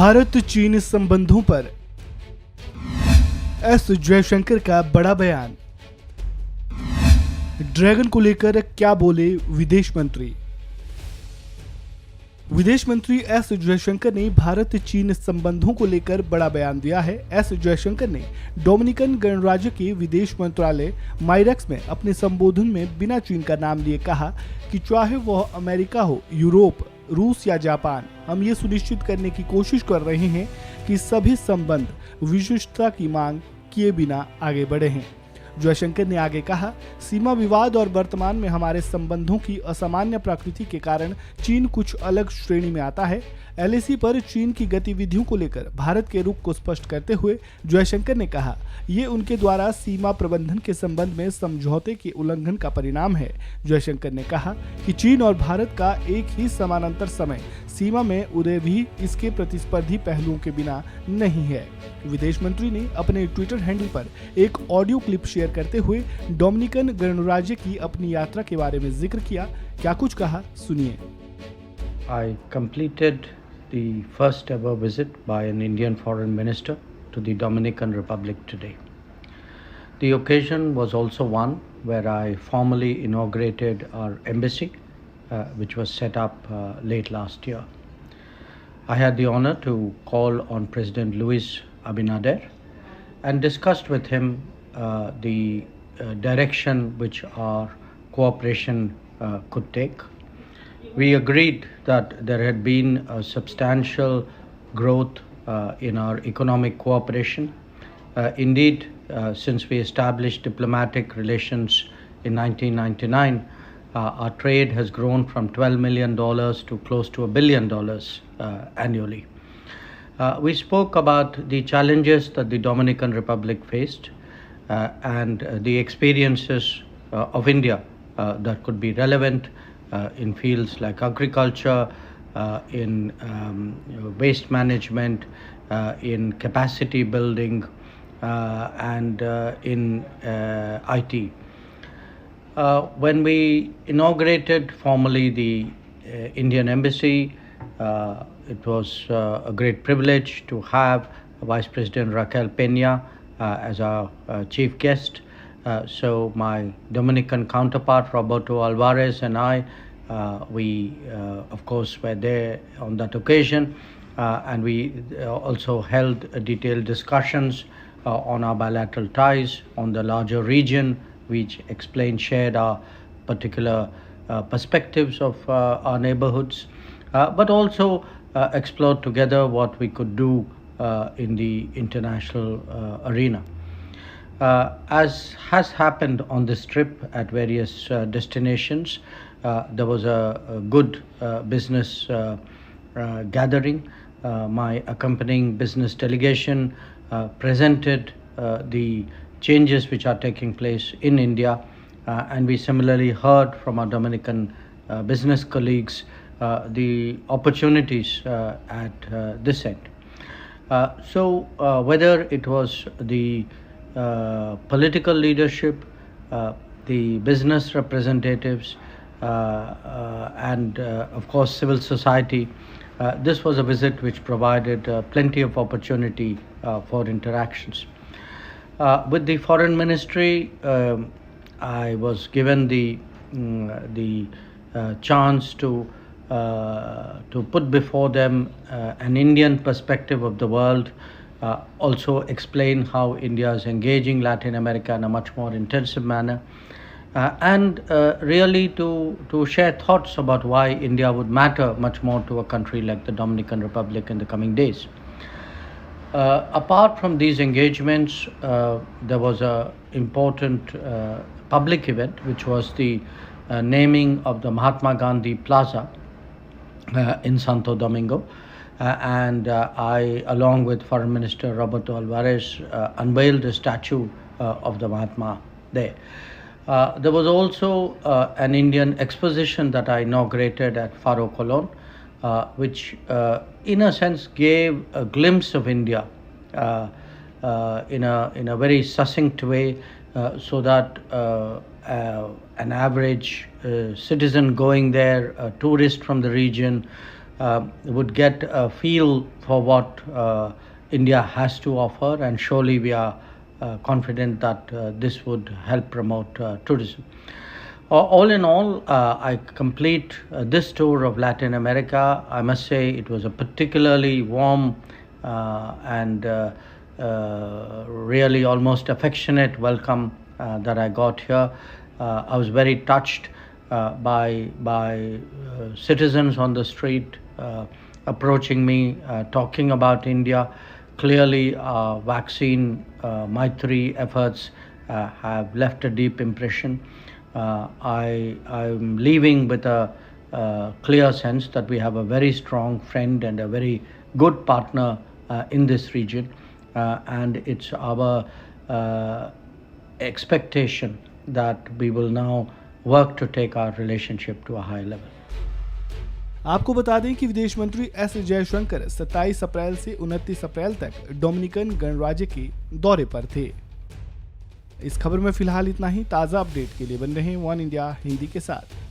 भारत चीन संबंधों पर एस जयशंकर का बड़ा बयान। ड्रैगन को लेकर क्या बोले विदेश मंत्री। विदेश मंत्री एस जयशंकर ने भारत चीन संबंधों को लेकर बड़ा बयान दिया है। एस जयशंकर ने डोमिनिकन गणराज्य के विदेश मंत्रालय माइरेक्स में अपने संबोधन में बिना चीन का नाम लिए कहा कि चाहे वह अमेरिका हो, यूरोप, रूस या जापान, हम ये सुनिश्चित करने की कोशिश कर रहे हैं कि सभी संबंध विशिष्टता की मांग किए बिना आगे बढ़े हैं। जयशंकर ने आगे कहा, सीमा विवाद और वर्तमान में हमारे संबंधों की असामान्य प्रकृति के कारण चीन कुछ अलग श्रेणी में आता है। एलएसी पर चीन की गतिविधियों को लेकर भारत के रुख को स्पष्ट करते हुए जयशंकर ने कहा, ये उनके द्वारा सीमा प्रबंधन के संबंध में समझौते के उल्लंघन का परिणाम है। जयशंकर ने कहा कि चीन और भारत का एक ही समानांतर समय सीमा में उदय भी इसके प्रतिस्पर्धी पहलुओं के बिना नहीं है। विदेश मंत्री ने अपने ट्विटर हैंडल पर एक ऑडियो क्लिप शेयर करते हुए डोमिनिकन गणराज्य की अपनी यात्रा के बारे में जिक्र किया। क्या कुछ कहा, सुनिए। I completed the first ever visit by an Indian foreign minister to the Dominican Republic today. The occasion was also one where I formally inaugurated our embassy, which was set up late last year. I had the honor to call on President Luis Abinader and discussed with him the direction which our cooperation could take. We agreed that there had been a substantial growth in our economic cooperation. Indeed, since we established diplomatic relations in 1999, our trade has grown from $12 million to close to $1 billion annually. We spoke about the challenges that the Dominican Republic faced and the experiences of India that could be relevant in fields like agriculture, in waste management, in capacity building, and in IT. When we inaugurated formally the Indian Embassy, it was a great privilege to have Vice President Raquel Peña as our chief guest. So my Dominican counterpart Roberto Alvarez and I, we of course were there on that occasion, and we also held detailed discussions on our bilateral ties, on the larger region, which shared our particular perspectives of our neighborhoods, but also explored together what we could do in the international arena. As has happened on this trip at various destinations, there was a good business gathering. My accompanying business delegation presented the changes which are taking place in India, and we similarly heard from our Dominican business colleagues the opportunities at this end. So whether it was the political leadership, the business representatives, and of course civil society, this was a visit which provided plenty of opportunity for interactions. With the foreign ministry, I was given the chance to put before them an Indian perspective of the world, also explain how India is engaging Latin America in a much more intensive manner, and really to share thoughts about why India would matter much more to a country like the Dominican Republic in the coming days. Apart from these engagements, there was an important public event, which was the naming of the Mahatma Gandhi Plaza in Santo Domingo. And I, along with Foreign Minister Roberto Alvarez, unveiled a statue of the Mahatma there. There was also an Indian exposition that I inaugurated at Faro Colon, which in a sense gave a glimpse of India in a very succinct way, so that an average citizen going there, a tourist from the region, would get a feel for what India has to offer, and surely we are confident that this would help promote tourism. All in all, I complete this tour of Latin America. I must say it was a particularly warm and really almost affectionate welcome that I got here. I was very touched by citizens on the street approaching me, talking about India. Clearly, vaccine Maitri efforts have left a deep impression. I'm leaving with a clear sense that we have a very strong friend and a very good partner in this region, and it's our expectation that we will now work to take our relationship to a high level. आपको बता दें कि विदेश मंत्री S Jaishankar 27 अप्रैल से 29 अप्रैल तक Dominican गणराज्य के दौरे पर थे। इस खबर में फिलहाल इतना ही। ताज़ा अपडेट के लिए बन रहे वन इंडिया हिंदी के साथ।